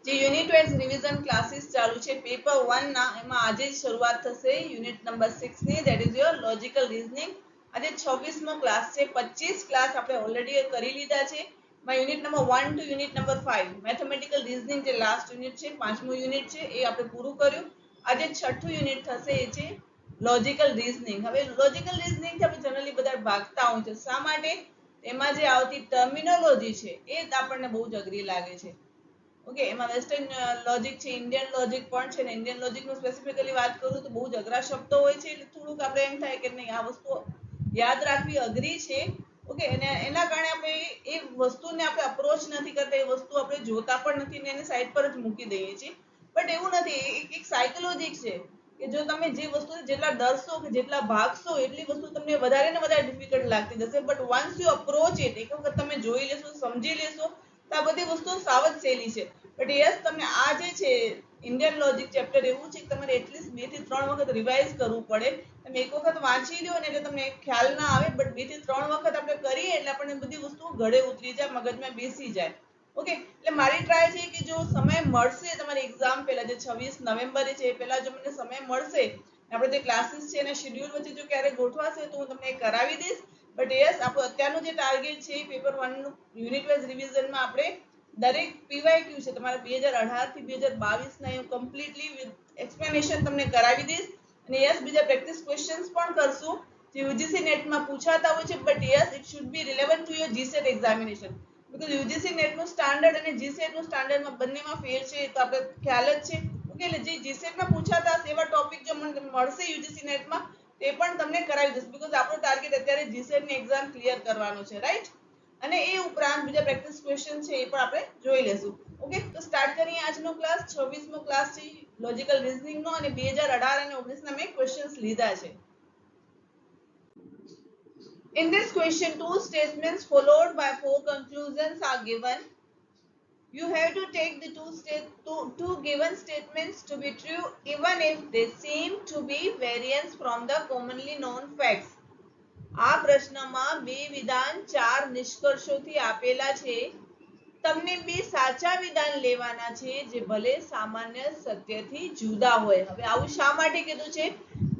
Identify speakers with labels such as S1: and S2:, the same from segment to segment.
S1: જે unit wise revision classes ચાલુ છે પેપર 1 ના એમાં આજે જ શરૂઆત થશે યુનિટ નંબર 6 ની that is your logical reasoning આજે 26મો ક્લાસ છે 25 ક્લાસ આપણે ઓલરેડી કરી લીધા છે unit number 1 to unit number 5 mathematical reasoning જે લાસ્ટ યુનિટ છે પાંચમું યુનિટ છે એ આપણે પૂરું કર્યું આજે છઠ્ઠું યુનિટ થશે એ છે લોજિકલ રીઝનિંગ હવે લોજિકલ રીઝનિંગ થી આપણે જનરલી બધા ભાગતા હોય છે શા માટે એમાં જે આવતી ટર્મિનોલોજી છે એ આપણને બહુ જ અઘરી લાગે છે ઓકે એમાં વેસ્ટર્ન લોજિક છે ઇન્ડિયન લોજિક પણ છે ને ઇન્ડિયન લોજિકનું સ્પેસિફિકલી વાત કરું તો બહુ જ અઘરા શબ્દો હોય છે એટલે થોડુંક આપણે એમ થાય કે નહીં આ વસ્તુ યાદ રાખવી અઘરી છે ઓકે અને એના કારણે આપણે એ વસ્તુને આપણે અપ્રોચ નથી કરતા એ વસ્તુ આપણે જોતા પણ નથી ને એને સાઈડ પર જ મૂકી દઈએ છીએ બટ એવું નથી એક સાયકોલોજી છે કે જો તમે જે વસ્તુ જેટલા ડરશો કે જેટલા ભાગશો એટલી વસ્તુ તમને વધારે ને વધારે ડિફિકલ્ટ લાગતી જશે but once you approach it એક વખત તમે જોઈ લેશો સમજી લેશો તો આ બધી વસ્તુઓ સાવ જ સહેલી છે બટ યસ તમને આ જે છે ઇન્ડિયન લોજિક ચેપ્ટર એવું છે કે તમારે એટલીસ્ટ 2 થી 3 વખત રિવાઇઝ કરવું પડે તમે એક વખત વાંચી લો ને એટલે તમને ખ્યાલ ના આવે બટ 2 થી 3 વખત આપણે કરીએ એટલે આપણને બધી વસ્તુઓ ગળે ઉતરી જાય મગજમાં બેસી જાય ઓકે એટલે મારી ટ્રાય છે કે જો સમય મળશે તમારી એક્ઝામ પહેલા જે 26 નવેમ્બરે છે એ પહેલા જો મને સમય મળશે આપણે જે ક્લાસીસ છે એના શેડ્યુલ વચ્ચે જો ક્યારે ગોઠવાશે તો હું તમને કરાવી દઈશ બટ યસ આપણું અત્યારનું જે ટાર્ગેટ છે પેપર 1 નું યુનિટ વાઇઝ રિવિઝનમાં આપણે દરેક પીવાયક્યુ છે તમારા 2018 થી 2022 ના હું કમ્પ્લીટલી વિથ એક્સપ્લેનેશન તમને કરાવી દઈશ અને યસ બીજા પ્રેક્ટિસ ક્વેશ્ચન્સ પણ કરશું જે યુજીસી નેટમાં પૂછાતા હોય છે but yes it should be relevant to your GSET examination because UGC નેટનું સ્ટાન્ડર્ડ અને જીસેટ નું સ્ટાન્ડર્ડમાં બંનેમાં ફેર છે તો આપણે ખ્યાલ જ છે ઓકે એટલે જે જીસેટમાં પૂછાતા એવા ટોપિક જો મને મળશે યુજીસી નેટમાં તે પણ તમને કરાવી દઈશ બીકોઝ આપણો ટાર્ગેટ અત્યારે જીસેટ ની એક્ઝામ ક્લિયર કરવાનો છે રાઈટ અને એ ઉપરાંત બીજા પ્રેક્ટિસ ક્વેશ્ચન છે એ પણ આપણે જોઈ લેશું ઓકે તો સ્ટાર્ટ કરીએ આજનો ક્લાસ 26મો ક્લાસ છે લોજિકલ રીઝનિંગ નો અને 2018 અને 19 ના મેં ક્વેશ્ચન્સ લીધા છે In this question, two statements followed by four conclusions are given. You have to take the two given statements to be true even if they seem to be variance from the commonly known facts. આ પ્રશ્નમાં બે વિધાન ચાર નિષ્કર્ષોથી આપેલા છે તમને બે સાચા વિધાન લેવાના છે જે ભલે સામાન્ય સત્યથી જુદા હોય હવે આવું શા માટે કીધું છે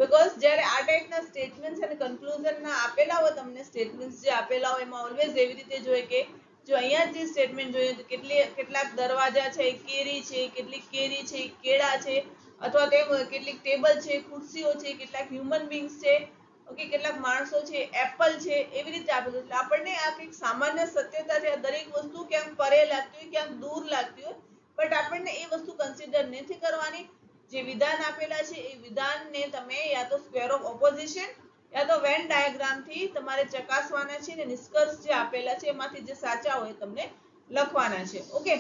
S1: બીકોઝ જ્યારે આ ટાઈપના સ્ટેટમેન્ટ્સ અને કન્ક્લુઝનના આપેલા હોય તમને સ્ટેટમેન્ટ્સ જે આપેલા હોય એમાં ઓલવેઝ એવી રીતે જોઈએ કે જો અહીંયા જે સ્ટેટમેન્ટ જોઈએ તો કેટલાક દરવાજા છે કેરી છે કેટલીક કેરી છે કેળા છે અથવા તે કેટલીક ટેબલ છે ખુરશીઓ છે કેટલાક હ્યુમન બીંગ્સ છે ઓકે કેટલાક માણસો છે એપલ છે એવી રીતે આપેલું એટલે આપણને આ કંઈક સામાન્ય સત્યતા છે દરેક વસ્તુ ક્યાંક પરે લાગતી હોય ક્યાંક દૂર લાગતી હોય બટ આપણને એ વસ્તુ કન્સિડર નથી કરવાની જે વિધાન આપેલા છે એ વિધાનને તમે યા તો સ્ક્વેર ઓફ ઓપોઝિશન યા તો વેન ડાયાગ્રામ થી તમારે ચકાસવાના છે ને નિષ્કર્ષ જે આપેલા છે એમાંથી જે સાચા હોય તમને લખવાના છે ઓકે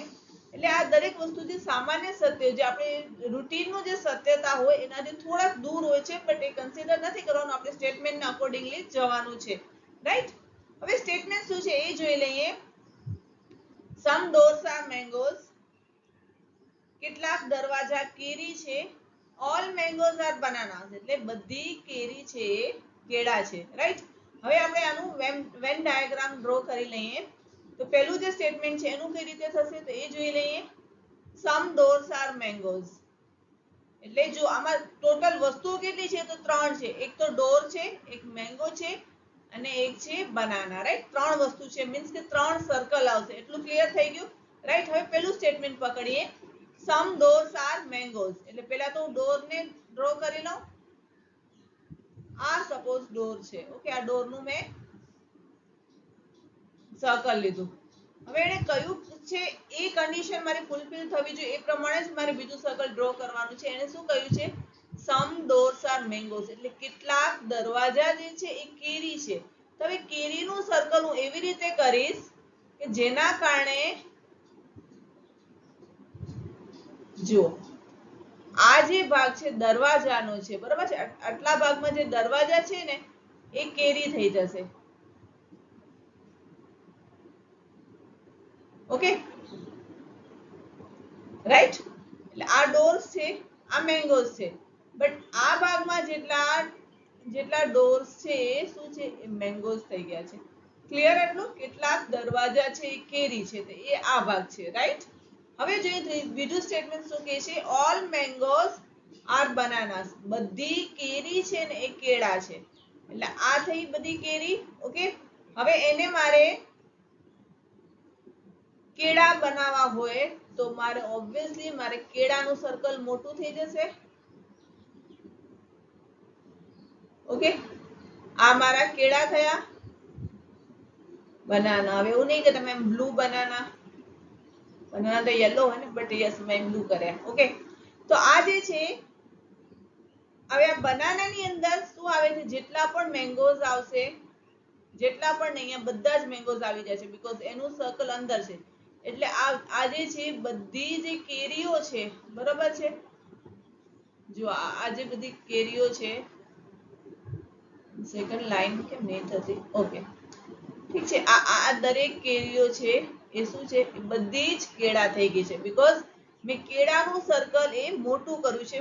S1: એટલે આ દરેક વસ્તુથી સામાન્ય સત્ય જે આપણે રૂટીનનું જે સત્યતા હોય એનાથી થોડાક દૂર હોય છે બટ એ કન્સિડર નથી કરવાનું આપણે સ્ટેટમેન્ટના અકોર્ડિંગલી જવાનું છે રાઈટ હવે સ્ટેટમેન્ટ શું છે એ જોઈ લઈએ સમ ડોર્સ આર મેંગોઝ કેટલાક દરવાજા કેરી છે ઓલ મેંગોઝ આર બનાનાસ એટલે બધી કેરી છે કેળા છે રાઈટ હવે આપણે આનું વેન ડાયાગ્રામ ડ્રો કરી લઈએ તો પહેલું જે સ્ટેટમેન્ટ છે એનું કઈ રીતે થશે તો એ જોઈ લઈએ સમ ડોર્સ આર મેંગોઝ એટલે જો આમાં ટોટલ વસ્તુઓ કેટલી છે તો ત્રણ છે એક તો ડોર છે એક મેંગો છે અને એક છે બનાના રાઈટ ત્રણ વસ્તુ છે મીન્સ કે ત્રણ સર્કલ આવશે એટલું ક્લિયર થઈ ગયું રાઈટ હવે પેલું સ્ટેટમેન્ટ પકડીએ સમ ડોર્સ આર મેંગોઝ એટલે પહેલા તો ડોર ને ડ્રો કરી લઉં આ સપોઝ ડોર છે ઓકે આ ડોર નું મેં સર્કલ લીધું હવે એને કયું છે એ કન્ડિશન મારી ફૂલફિલ થવી જોઈએ એ પ્રમાણે જ મારે બીજું સર્કલ ડ્રો કરવાનું છે એને શું કહ્યું છે સમ ડોર્સ આર મેંગોઝ એટલે કેટલાક દરવાજા જે છે એ કેરી છે તો હવે કેરીનું સર્કલ હું એવી રીતે કરીશ કે જેના કારણે જો આ જે ભાગ છે દરવાજાનો છે બરાબર છે આટલા ભાગમાં જે દરવાજા છે ને એ કેરી થઈ જશે ઓકે રાઈટ એટલે આ ડોર્સ છે આ મેંગોઝ છે બટ આ ભાગમાં જેટલા ડોર્સ છે એ શું છે એ મેંગોઝ થઈ ગયા છે ક્લિયર એટલું કેટલાક દરવાજા છે એ કેરી છે તો એ આ ભાગ છે રાઈટ હવે જોઈએ બીજું સ્ટેટમેન્ટ શું કહે છે, ઓલ મેંગોઝ આર બનાનાસ, બધી કેરી છે ને એ કેળા છે. એટલે આ થઈ બધી કેરી. ઓકે, હવે એને મારે કેળા બનાવવા હોય તો મારે ઓબ્વિયસલી મારે કેળાનું સર્કલ મોટું થઈ જશે. ઓકે, આ મારા કેળા થયા. બનાના, હવે એવું નહીં કે તમે બ્લુ બનાના તો યલો હોય ને, બટ યસ મેં બ્લુ કર્યા. ઓકે, તો આ જે છે, હવે આ બનાના ની અંદર શું આવે છે, જેટલા પણ મેંગોઝ આવશે, જેટલા પણ અહીંયા બધા જ મેંગોઝ આવી જાય છે, બીકોઝ એનું સર્કલ અંદર છે. એટલે આ જે છે બધી જે કેરીઓ છે, બરોબર છે, જો આ જે બધી કેરીઓ છે, સેકન્ડ લાઈન કેમ નહીં થતી? ઓકે, ઠીક છે. આ દરેક કેરીઓ છે એ શું છે, બધી જ કેળા થઈ ગઈ છે, બીકોઝ મેં કેળાનું સર્કલ એ મોટું કર્યું છે.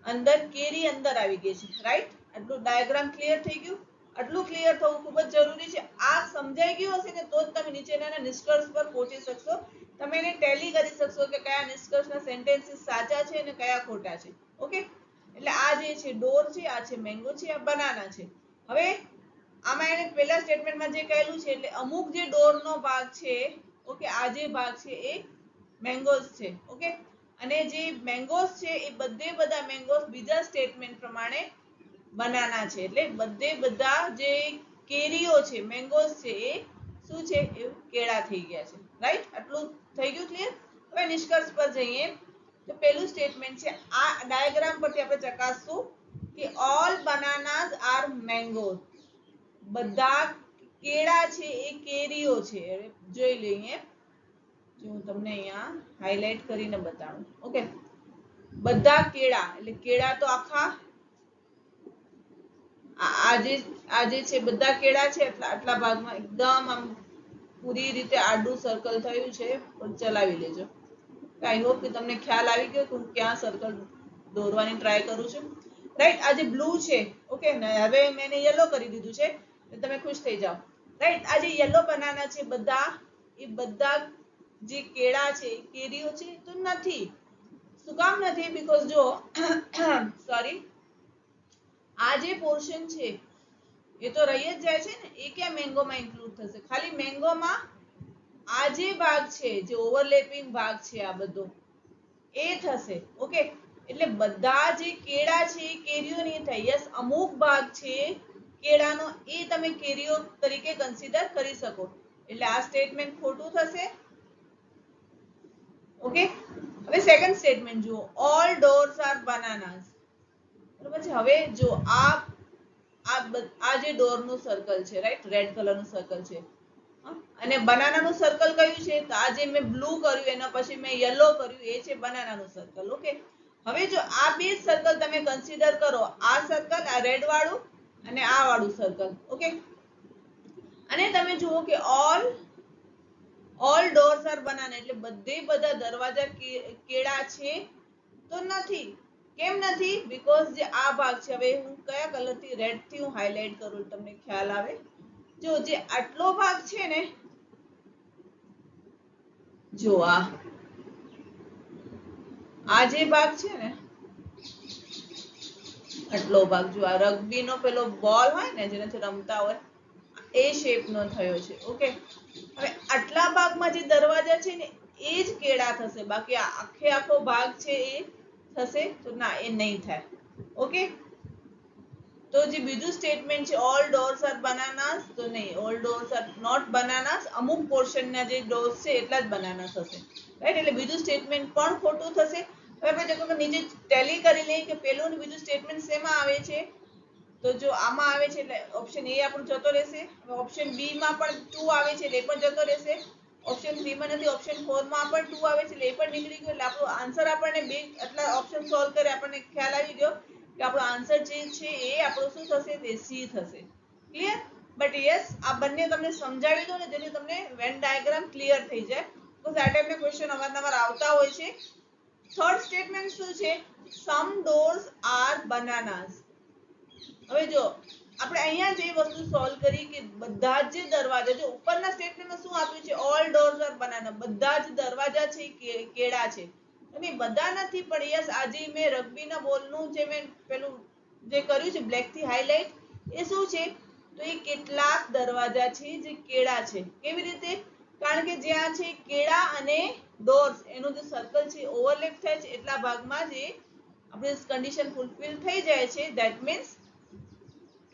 S1: અંદર કેરી અંદર આવી ગઈ છે. રાઈટ? આટલું ડાયાગ્રામ ક્લિયર થઈ ગયું? આટલું ક્લિયર થવું ખૂબ જ જરૂરી છે. આ સમજાઈ ગયું હશે ને તો જ તમે નીચેના નિષ્કર્ષ પર પહોંચી શકશો. તમે એને ટેલી કરી શકશો કે કયા નિષ્કર્ષના સેન્ટેન્સીસ સાચા છે અને કયા ખોટા છે. ઓકે, એટલે આ જે છે ડોર છે, આ છે મેંગો છે, આ બનાના છે. હવે આમાં એને પહેલા સ્ટેટમેન્ટમાં જે કહેલું છે, એટલે અમુક જે ડોરનો ભાગ છે, ઓકે, આ જે ભાગ છે એ મેંગોઝ છે. ઓકે, અને જે મેંગોઝ છે એ બધા મેંગોઝ બીજા સ્ટેટમેન્ટ પ્રમાણે બનાના છે. એટલે બધા જે કેરીઓ છે, મેંગોઝ છે, એ શું છે, એ કેળા થઈ ગયા છે. રાઈટ? આટલું થઈ ગયું ક્લિયર? હવે નિષ્કર્ષ પર જઈએ તો પહેલું સ્ટેટમેન્ટ છે, આ ડાયાગ્રામ પરથી આપણે ચકાસશું કે ઓલ બનાનાસ આર મેંગોઝ, બધા કેળા છે એ કેરીઓ છે. જોઈ લઈએ, જો હું તમને અહીંયા હાઈલાઈટ કરીને બતાવું. ઓકે, બધા કેળા એટલે કેળા તો આખા આ જે છે બધા કેળા છે, આટલા ભાગમાં એકદમ આમ પૂરી રીતે આડું સર્કલ થયું છે. પણ ચલાવી લેજો. આઈ હોપ કે તમને ખ્યાલ આવી ગયો કે હું ક્યાં સર્કલ દોરવાની ટ્રાય કરું છું. રાઈટ? આ જે બ્લુ છે, ઓકે, હવે મેં યલો કરી દીધું છે, તમે ખુશ થઈ જાઓ. રાઈટ? આ જે યલો બનાના છે, બધા જે કેળા છે, કેરીઓ છે તો નથી. શું કામ નથી? બીકોઝ જો સોરી, આ જે પોર્શન છે એ તો રહી જ જાય છે ને, એ ક્યાં મેંગોમાં ઇન્ક્લુડ થશે? ખાલી મેંગોમાં આ જે ભાગ છે, જે ઓવરલેપિંગ ભાગ છે, આ બધો એ થશે. ઓકે, એટલે બધા જે કેળા છે એ કેરીઓ નહીં થાય. યસ, અમુક ભાગ છે કેળાનો, એ તમે કેરીઓ તરીકે કન્સિડર કરી શકો. એટલે આ સ્ટેટમેન્ટ ખોટું થશે. ઓકે, હવે સેકન્ડ સ્ટેટમેન્ટ જુઓ, ઓલ ડોર્સ આર બનાનાસ. બરોબર છે. હવે જો આ જે ડોરનું સર્કલ છે, રાઈટ, રેડ કલરનું સર્કલ છે, અને બનાનાનું સર્કલ કયું છે? તો આ જે મેં બ્લુ કર્યું એના પછી મેં યલો કર્યું, એ છે બનાનાનું સર્કલ. ઓકે, હવે જો આ બે સર્કલ તમે કન્સિડર કરો, આ સર્કલ, આ રેડ વાળું અને આ વાળું સર્કલ. ઓકે, અને તમે જુઓ કે ઓલ ડોર્સ આર બનાના, એટલે બધા દરવાજા કેળા છે તો નથી. કેમ નથી? બીકોઝ જે આ ભાગ છે, હવે હું કયા કલરથી, રેડ થી હું હાઈલાઈટ કરું તમને ખ્યાલ આવે. જો જે આટલો ભાગ છે ને, જો આ જે ભાગ છે ને, આટલો ભાગ, જો આ રગ્બી નો પેલો બોલ હોય ને જેનાથી રમતા હોય, એ શેપ નો થયો છે. ઓકે, હવે આટલા ભાગમાં જે દરવાજા છે ને એ જ કેળા થશે, બાકી આખો ભાગ છે એ થશે તો ના, એ નહીં થાય. ઓકે, તો જે બીજું સ્ટેટમેન્ટ છે, ઓલ ડોર્સ આર બનાનાસ, તો નહીં, all doors are not bananas. અમુક પોર્શનના જે ડોર્સ છે એટલા જ બનાનાસ હશે. રાઈટ? એટલે બીજું સ્ટેટમેન્ટ પણ ખોટું થશે. હવે આપણે નીચે ટેલી કરી લઈએ કે પહેલું અને બીજું સ્ટેટમેન્ટ શેમાં આવે છે. તો જો આમાં આવે છે એટલે ઓપ્શન એ આપણો જતો રહેશે. હવે ઓપ્શન બી માં પણ 2 આવે છે એટલે એ પણ જતો રહેશે. ઓપ્શન 3 માં નથી, ઓપ્શન 4 માં પણ 2 આવે છે એટલે એ પણ નીકળી ગયો. એટલે આપણો આન્સર આપણને બે આટલા ઓપ્શન સોલ્વ કરે આપણને ખ્યાલ આવી ગયો કે આપણો આન્સર જે છે એ આપણો શું થશે? તે સી થશે. ક્લિયર? બટ યસ, આ બંને તમને સમજાવી દો ને જેથી તમને વેન ડાયાગ્રામ ક્લિયર થઈ જાય. તો આ ટાઈપના ક્વેશ્ચન અવારનવાર આવતા હોય છે. થર્ડ સ્ટેટમેન્ટ શું છે? સમ ડોર્સ આર બનાનાસ. હવે જો આપણે અહીંયા જે વસ્તુ સોલ્વ કરી કે બધા જ દરવાજા, જો ઉપરના સ્ટેટમેન્ટમાં શું આપ્યું છે, ઓલ ડોર્સ આર બનાના, બધા જ દરવાજા છે કેળા છે. અને બધા નથી પણ યસ, આજે મેં રગ્બીના બોલનું જે મેં પેલું જે કર્યું છે બ્લેક થી હાઇલાઇટ, એ શું છે, તો એ કેટલાક દરવાજા છે જે કેળા છે. કેવી રીતે? કારણ કે જ્યાં છે કેળા અને ડોર્સ એનું જે સર્કલ છે ઓવરલેપ થાય છે એટલા ભાગમાં જે આપણે કન્ડિશન ફૂલફિલ થઈ જાય છે, ધેટ મીન્સ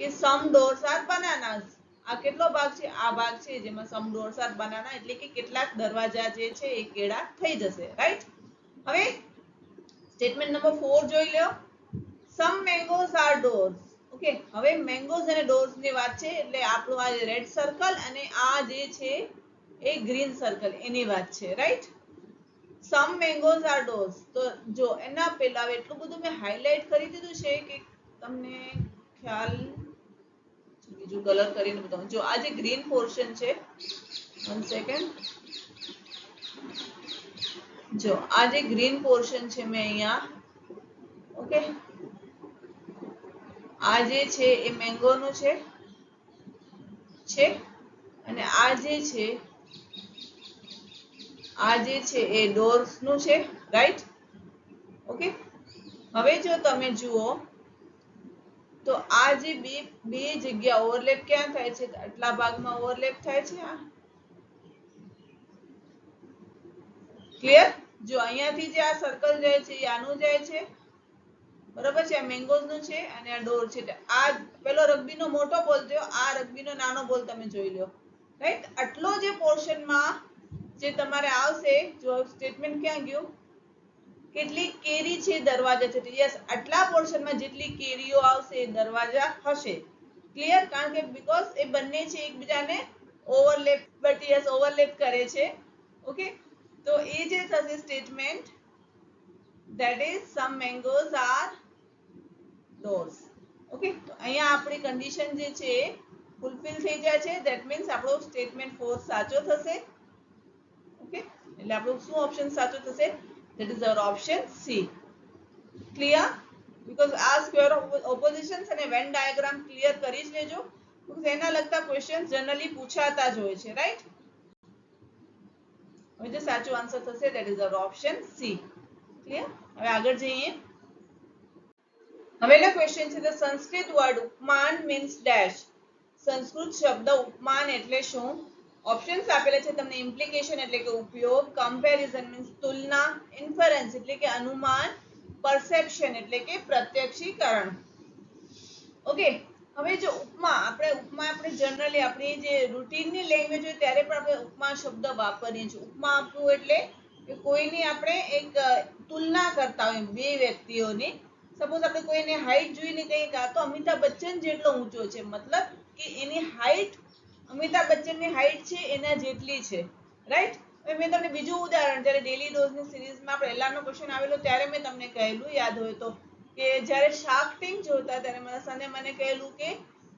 S1: કે સમ ડોર્સ આર બનાનાસ. આ કેટલો ભાગ છે? આ ભાગ છે જેમાં સમ ડોર્સ આર બનાના, એટલે કે કેટલાક દરવાજા જે છે એ કેળા થઈ જશે. રાઈટ? હવે સ્ટેટમેન્ટ નંબર 4 જોઈ લો. સમ મેંગોઝ આર ડોર્સ. ઓકે, હવે મેંગોઝ અને ડોર્સ ની વાત છે, એટલે આપણું આ રેડ સર્કલ અને આ જે છે એ ગ્રીન સર્કલ એની વાત છે. Right? Sum mangoes are doors. તો જો એના પહેલા એટલું બધું મેં હાઇલાઇટ કરી દીધું છે કે તમને ખ્યાલ, બીજું કલર કરીને બતાવું. જો આ જે ગ્રીન પોર્શન છે, 1 સેકન્ડ, જો આ જે ગ્રીન પોર્શન છે મેં અહીંયા, ઓકે, આ જે છે એ મેંગો નું છે અને આ જે છે એ ડોર્સ નું છે. રાઈટ? ઓકે, હવે જો તમે જુઓ તો આ જે બે જગ્યા ઓવરલેપ ક્યાં થાય છે? આટલા ભાગમાં ઓવરલેપ થાય છે. આ ક્લિયર? જો અહીંયાથી જે આ સર્કલ જાય છે એ આનું જાય છે, બરોબર છે, આ મેંગોઝ નું છે અને આ ડોર છે. આ પેલો રગ્બીનો મોટો બોલ થયો, આ રગ્બીનો નાનો બોલ તમે જોઈ લો. રાઈટ? આટલો જે પોર્શનમાં જે તમારે આવશે, જો સ્ટેટમેન્ટ ક્યાં ગયું, કેટલી કેરી છે દરવાજા છે. યસ, આટલા પોર્શનમાં જેટલી કેરીઓ આવશે એ દરવાજા હશે. ક્લિયર? કારણ કે બીકોઝ એ બંને છે એકબીજાને ઓવરલેપ, બટ યસ ઓવરલેપ કરે છે. ઓકે, તો એ જે થશે statement, that is some mangoes are doors. Okay, તો અહીંયા આપણી કન્ડિશન જે છે ફૂલફિલ થઈ જાય છે, ધેટ મીન્સ આપણો સ્ટેટમેન્ટ 4 સાચો થશે. ઓકે, એટલે આપણો શું ઓપ્શન સાચો થશે? That is our option C. Clear? Because આ સ્ક્વેર ઓપોઝિશન્સ અને વેન ડાયાગ્રામ ક્લિયર કરી જ લેજો, બીકોઝ એના લગતા ક્વેશ્ચન જનરલી પૂછાતા જ હોય છે. રાઈટ? હવે જે સાચો આન્સર થશે that is our option C. Clear? હવે આગળ જઈએ. હવેનો ક્વેશ્ચન છે, ધ સંસ્કૃત વર્ડ ઉપમાન મીન્સ ડેશ. સંસ્કૃત શબ્દ ઉપમાન એટલે શું? ઓપ્શન્સ આપેલા છે તમને. ઇમ્પ્લિકેશન એટલે કે ઉપયોગ, કમ્પેરિઝન મીન્સ તુલના, ઇન્ફરન્સ એટલે કે અનુમાન, પરસેપ્શન એટલે કે પ્રત્યક્ષીકરણ. ઓકે, હવે જો ઉપમા, આપણે જનરલી આપણી જે રૂટીનની લેંગ્વેજ હોય ત્યારે પણ આપણે ઉપમા શબ્દ વાપરીએ છીએ. ઉપમા આપવું એટલે કે કોઈની આપણે એક તુલના કરતા હોય બે વ્યક્તિઓની. સપોઝ આપણે કોઈને હાઈટ જોઈને કહીએ કે આ તો અમિતાભ બચ્ચન જેટલો ઊંચો છે, મતલબ કે એની હાઈટ અમિતાભ બચ્ચનની હાઈટ છે એના જેટલી છે. રાઈટ? હવે મેં તમને બીજું ઉદાહરણ, જ્યારે ડેલી ડોઝની સિરીઝમાં પહેલાનો ક્વેશ્ચન આવેલો ત્યારે મેં તમને કહેલું, યાદ હોય તો, કે જ્યારે શાર્ક ટેન્ક જોતા ત્યારે મારા સને મને કહેલું કે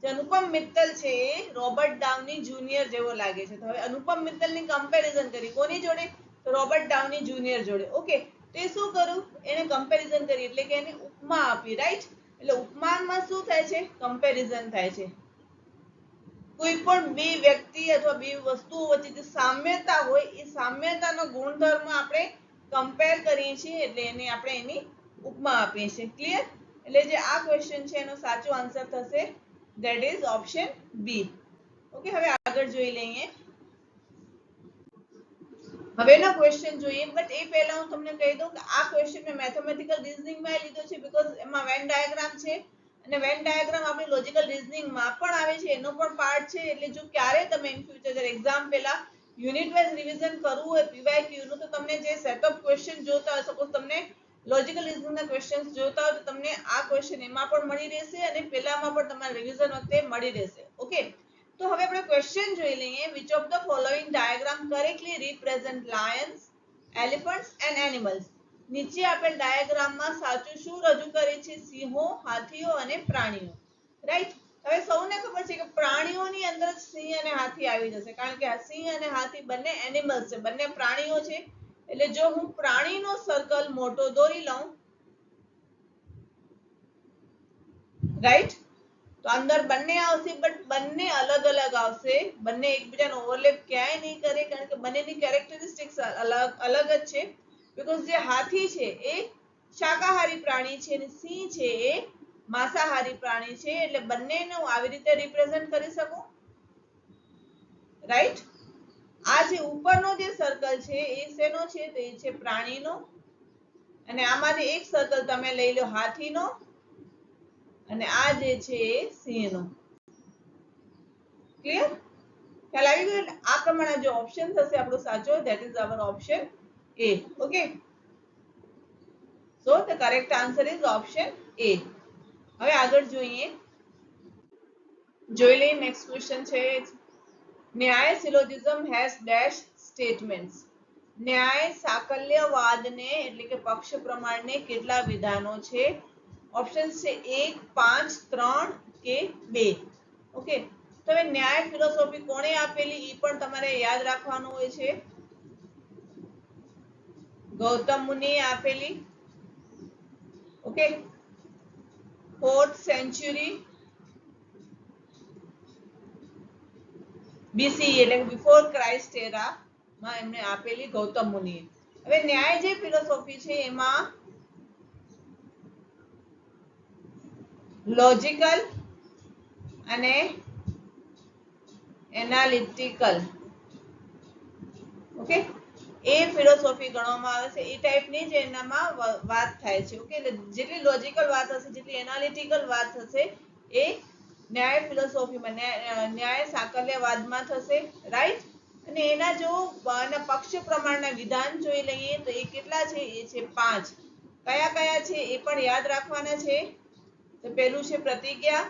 S1: જે અનુપમ મિત્તલ છે એ રોબર્ટ ડાઉની જુનિયર જેવો લાગે છે. તો હવે અનુપમ મિત્તલની કમ્પેરિઝન કરી કોની જોડે? તો રોબર્ટ ડાઉની જુનિયર જોડે. ઓકે, તે શું કરું? એને કમ્પેરિઝન કરી એટલે કે એની ઉપમા આપી. રાઈટ? એટલે ઉપમાનમાં શું થાય છે? કમ્પેરિઝન થાય છે. કોઈ પણ બે વ્યક્તિ અથવા બે વસ્તુઓ વચ્ચે જે સામ્યતા હોય એ સામ્યતાનો ગુણધર્મ આપણે કમ્પેર કરીએ છીએ, એટલે એને આપણે એની ઉપમા આપીએ છીએ. ક્લિયર? એટલે જે આ ક્વેશ્ચન છે એનો સાચો આન્સર થશે that is option B. Okay, હવે આગળ જોઈ લઈએ. હવેનો ક્વેશ્ચન જોઈએ, બટ એ પહેલા હું તમને કહી દઉં કે આ ક્વેશ્ચન મેં મેથેમેટિકલ રીઝનિંગમાં લીધો છે, બીકોઝ એમાં વેન ડાયાગ્રામ છે અને વેન ડાયાગ્રામ આપણી લોજિકલ રીઝનિંગમાં પણ આવે છે, એનો પણ પાર્ટ છે. એટલે જો ક્યારે તમે ઇન ફ્યુચર એક્ઝામ પહેલા યુનિટ વાઇઝ રિવિઝન કરવું હોય પીવાયક્યુ નું, તો તમને જે સેટ ઓફ ક્વેશ્ચન જોતા હોય, સપોઝ તમને લોજિકલ રીઝનિંગના ક્વેશ્ચન્સ જોતા હોય તો તમને આ ક્વેશ્ચન એમાં પણ મળી રહેશે અને પેલામાં પણ તમારે રિવિઝન વખતે મળી રહેશે. ઓકે, તો હવે આપણે ક્વેશ્ચન જોઈ લઈએ. Which of the following diagram correctly represent Lions, elephants and animals. નીચે આપેલ ડાયાગ્રામમાં સાચું શું રજૂ કરે છે? સિંહો, હાથીઓ અને પ્રાણીઓ. રાઈટ? હવે સૌને ખબર છે કે પ્રાણીઓની અંદર સિંહ અને હાથી આવી જશે, કારણ કે સિંહ અને હાથી બંને એનિમલ્સ છે, બંને પ્રાણીઓ છે. એટલે જો હું પ્રાણીનો સર્કલ મોટો દોરી લઉં, રાઈટ, તો અંદર બંને આવશે, બટ બંને અલગ અલગ આવશે, બંને એકબીજાનો ઓવરલેપ ક્યાંય નહીં કરે, કારણ કે બંનેની કેરેક્ટરિસ્ટિક્સ અલગ જ છે. બીકોઝ જે હાથી છે એ શાકાહારી પ્રાણી છે અને સિંહ છે એ માંસાહારી પ્રાણી છે, એટલે બંનેને હું આવી રીતે રિપ્રેઝન્ટ કરી શકું, રાઈટ. આ જે ઉપરનો જે સર્કલ છે એ શેનો છે? તો એ છે પ્રાણીનો, અને આમાંથી એક સર્કલ તમે લઈ લો હાથીનો, અને આ જે છે એ સિંહનો. ક્લિયર? ખ્યાલ આવી ગયો? આ પ્રમાણે જે ઓપ્શન થશે આપણો સાચો, that is our option A. Okay, so the correct answer is option A. હવે આગળ જોઈએ, જોઈ લઈએ નેક્સ્ટ ક્વેશ્ચન છે, ન્યાય સિલોજિઝમ હેઝ ડેશ સ્ટેટમેન્ટ્સ. ન્યાય સાકલ્યવાદને એટલે કે પક્ષ પ્રમાણને કેટલા વિધાનો છે? ઓપ્શન છે 1, 5, 3 કે 2. ઓકે, તો હવે ન્યાય ફિલોસોફી કોણે આપેલી એ પણ તમારે યાદ રાખવાનું હોય છે. ગૌતમ મુનિએ આપેલી. ઓકે, 4th સેન્ચુરી BCE એટલે બિફોર ક્રાઇસ્ટ એરા માં એમને આપેલી ગૌતમ મુનિએ. હવે ન્યાય જે ફિલોસોફી છે એમાં લોજિકલ અને એનાલિટિકલ, ઓકે, એ ફિલોસોફી ગણવામાં આવે છે. એ ટાઈપની જ એનામાં વાત થાય છે. ઓકે, એટલે જેટલી લોજિકલ વાત હશે, જેટલી એનાલિટિકલ વાત હશે એ ન્યાય ફિલોસોફીમાં, ન્યાય સાકલ્યવાદમાં થશે, રાઈટ. અને એના જો પક્ષ પ્રમાણના વિધાન જોઈ લઈએ તો એ કેટલા છે? એ છે 5. કયા કયા છે એ પણ યાદ રાખવાના છે. તો પેલું છે પ્રતિજ્ઞા,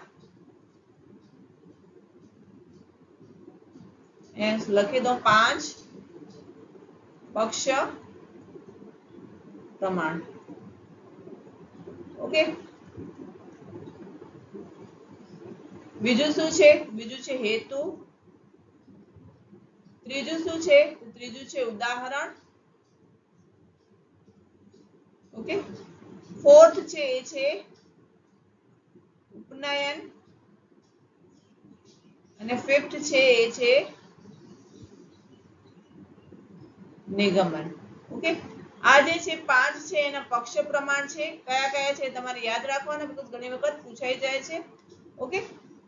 S1: લખી દો 5 પક્ષ પ્રમાણ. ઓકે, બીજું શું છે? બીજું છે હેતુ. ત્રીજું શું છે? ત્રીજું છે ઉદાહરણ. ઓકે, 4th છે એ છે ઉપનયન, અને 5th છે એ છે નિગમન. ઓકે, આ જે છે 5 છે એના પક્ષ પ્રમાણ છે. કયા કયા છે તમારે યાદ રાખવાના, બીકોઝ ઘણી વખત પૂછાઈ જાય છે. ઓકે,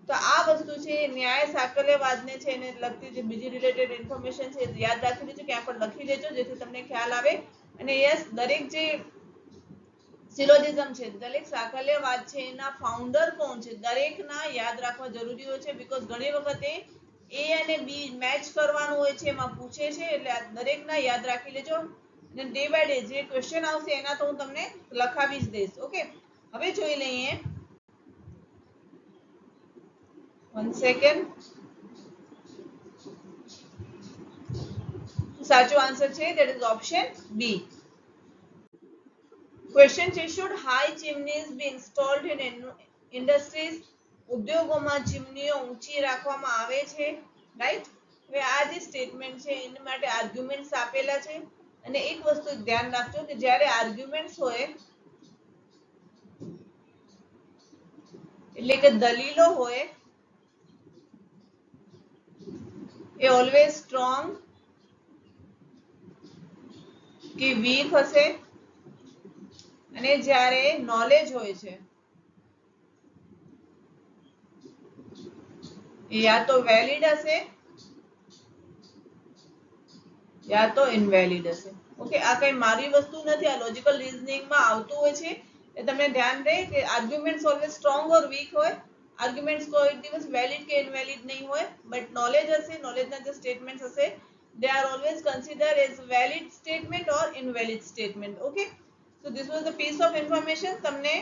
S1: તો આ વસ્તુ છે ન્યાય સાકલ્યવાદને છે એને લગતી જે બીજી રિલેટેડ ઇન્ફોર્મેશન છે યાદ રાખી લેજો, ક્યાં પણ લખી લેજો જેથી તમને ખ્યાલ આવે. અને યસ, દરેક જે સિલોજિઝમ છે, દરેક સાકલ્યવાદ છે એના ફાઉન્ડર કોણ છે દરેકના યાદ રાખવા જરૂરી હોય છે, બીકોઝ ઘણી વખતે A અને B મેચ કરવાનું હોય છે, એમાં પૂછે છે, એટલે આ દરેકના યાદ રાખી લેજો. અને ડે બાય ડે જે ક્વેશ્ચન આવશે એના તો હું તમને લખાવી જ દઈશ. ઓકે, હવે જોઈ લઈએ, 1 સેકન્ડ. સાચો આન્સર છે that is option B. Question છે, should high chimneys be installed in industries? ઉદ્યોગોમાં ચીમનીઓ ઊંચી રાખવામાં આવે છે, રાઈટ. હવે આ જે સ્ટેટમેન્ટ છે એના માટે આર્ગ્યુમેન્ટ્સ આપેલા છે, અને એક વસ્તુ ધ્યાન રાખજો કે જ્યારે આર્ગ્યુમેન્ટ્સ હોય એટલે કે દલીલો હોય એ ઓલવેઝ સ્ટ્રોંગ કે વીક હશે, અને જ્યારે નોલેજ હોય છે એ યા તો વેલિડ હશે યા તો ઇનવેલિડ હશે. ઓકે, આ કઈ મારી વસ્તુ નથી, આ લોજિકલ રીઝનિંગમાં આવતું હોય છે. એ તમને ધ્યાન રહે કે આર્ગ્યુમેન્ટ્સ ઓલવેઝ સ્ટ્રોંગ ઓર વીક હોય. આર્ગ્યુમેન્ટ્સ કોઈ દિવસ વેલિડ કે ઇનવેલિડ નહીં હોય, બટ નોલેજ હશે, નોલેજના જે સ્ટેટમેન્ટ્સ હશે they are always considered as valid statement or invalid statement. Okay, so this was the piece of information તમને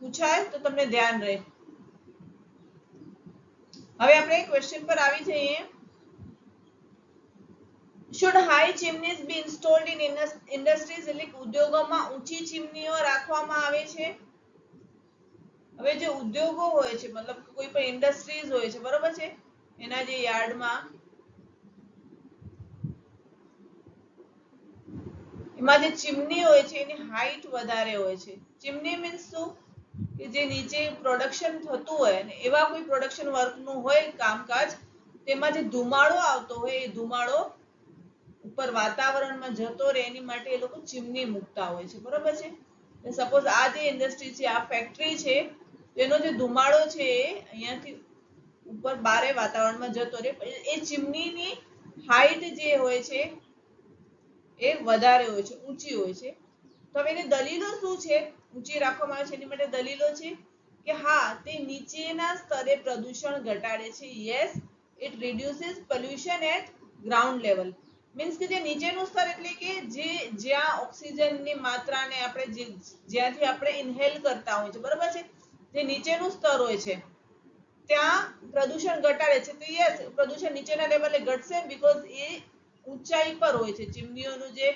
S1: પૂછાય તો તમને ધ્યાન રહે. હવે આપણે ક્વેશ્ચન પર આવી જઈએ. should high chimneys be installed in industries? એટલે ઉદ્યોગોમાં ઊંચી ચીમનીઓ રાખવામાં આવે છે. હવે જે ઉદ્યોગો હોય છે, મતલબ કોઈ પણ ઇન્ડસ્ટ્રીઝ હોય છે, બરોબર છે, એના જે યાર્ડમાં એમાં જે ચીમની હોય છે એની હાઈટ વધારે હોય છે. ચીમની મીન્સ શું? કે જે નીચે પ્રોડક્શન થતું હોય અને એવા કોઈ પ્રોડક્શન વર્કનું હોય કામકાજ તેમાં જે ધુમાડો આવતો હોય એ ધુમાડો ઉપર વાતાવરણમાં જતો રહે એની માટે એ લોકો ચીમની મૂકતા હોય છે, બરોબર છે. સપોઝ આ જે ઇન્ડસ્ટ્રી છે, આ ફેક્ટરી છે, તેનો જે ધુમાડો છે એ અહીંયાથી ઉપર બારે વાતાવરણમાં જતો રહે, એ ચીમનીની હાઈટ જે હોય છે એ વધારે હોય છે, ઊંચી હોય છે. તો હવે એની દલીલો શું છે? ઊંચી રાખવામાં આવે છે એની માટે દલીલો છે કે હા, તે નીચેના સ્તરે પ્રદૂષણ ઘટાડે છે. Yes, it reduces pollution at ground level. Means કે જે નીચેનું સ્તર એટલે કે જ્યાં ઓક્સિજનની માત્રાને આપણે જ્યાંથી આપણે ઇન્હેલ કરતા હોય છે, બરોબર છે, જે નીચેનું સ્તર હોય છે ત્યાં પ્રદૂષણ ઘટાડે છે. તો યસ, પ્રદૂષણ નીચેના લેવલે ઘટશે બીકોઝ એ ઊંચાઈ પર હોય છે. ચીમનીઓનું જે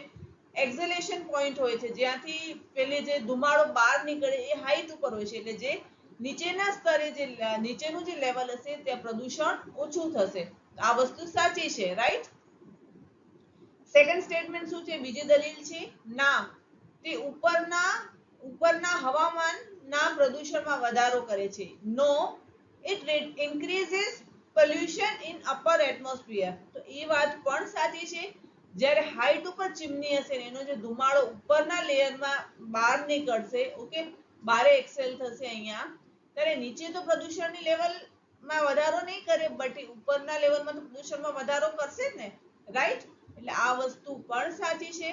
S1: એક્ઝેલેશન પોઈન્ટ હોય છે, જ્યાંથી પેલી જે ધુમાડો બહાર નીકળે એ હાઈટ ઉપર હોય છે, એટલે જે નીચેના સ્તરે જે નીચેનું જે લેવલ હશે ત્યાં પ્રદૂષણ ઓછું થશે. આ વસ્તુ સાચી છે, રાઈટ. સેકન્ડ સ્ટેટમેન્ટ શું છે? બીજી દલીલ છે ના, તે ઉપરના હવામાનના પ્રદૂષણમાં વધારો કરે છે. No, it increases pollution in upper atmosphere. તો એ વાત પણ સાચી છે. જ્યારે હાઈટ ઉપર ચીમની હશે એનો જે ધુમાડો ઉપરના લેયરમાં બહાર નીકળશે, ઓકે, બારે એક્સેલ થશે અહીંયા, ત્યારે નીચે તો પ્રદૂષણની લેવલમાં વધારો નહીં કરે, બટ ઉપરના લેવલમાં તો પ્રદૂષણમાં વધારો કરશે જ ને, રાઈટ. એટલે આ વસ્તુ પણ સાચી છે,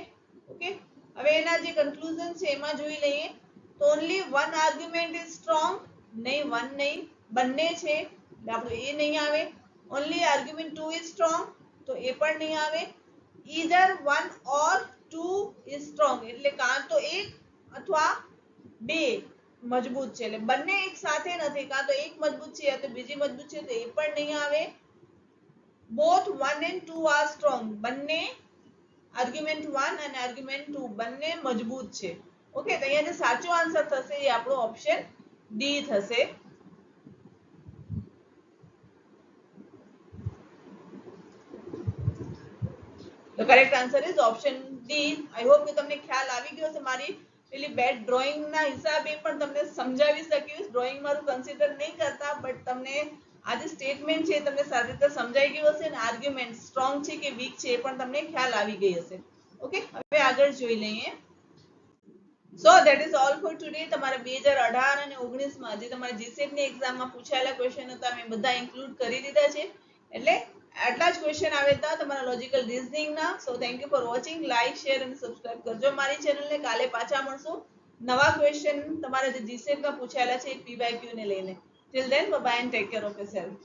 S1: ઓકે. હવે એના જે કન્ક્લુઝન છે એમાં જોઈ લઈએ તો only one argument is strong. નહીં, વન નહીં, બંને છે એટલે આપણું એ નહીં આવે. ઓન્લી આર્ગ્યુમેન્ટ 2 ઇઝ સ્ટ્રોંગ, તો એ પણ નહીં આવે. either one or two is strong, એટલે કાં તો એક અથવા બે મજબૂત છે, એટલે બંને એક સાથે નથી, કાં તો એક મજબૂત છે યા તો બીજી મજબૂત છે, તો એ પણ નહીં આવે. both 1 and 2 are strong, બંને આર્ગ્યુમેન્ટ 1 અને આર્ગ્યુમેન્ટ 2 બંને મજબૂત છે, ઓકે. તો અહીંયા જે સાચો આન્સર થશે એ આપણો ઓપ્શન ડી થશે. The correct answer is option D. I hope કે તમને ખ્યાલ આવી ગયો છે. મારી પેલી બેડ ડ્રોઈંગ ના હિસાબે પણ તમને સમજાવી શકીશ. ડ્રોઈંગ મારું કન્સિડર નહીં કરતા, બટ તમને આ જે સ્ટેટમેન્ટ છે તમને સારી રીતે સમજાઈ ગયું હશે અને આર્ગ્યુમેન્ટ સ્ટ્રોંગ છે કે વીક છે એ પણ તમને ખ્યાલ આવી ગઈ હશે, ઓકે. હવે આગળ જોઈ લઈએ. So that is all four today. તમારા 2018 અને 19 માં જે તમારા જીસેટ ની એક્ઝામમાં પૂછાયેલા ક્વેશ્ચન હતા મેં બધા ઇન્ક્લુડ કરી દીધા છે, એટલે આટલા જ ક્વેશ્ચન આવ્યા હતા તમારા લોજિકલ રીઝનિંગ ના. So thank you for watching. Like, share અને સબસ્ક્રાઇબ કરજો મારી ચેનલને. કાલે પાછા મળશું નવા ક્વેશ્ચન તમારા જે જીસેટ માં પૂછાયેલા છે પીવાયક્યુ ને લઈને. Till then bye bye and take care of yourself.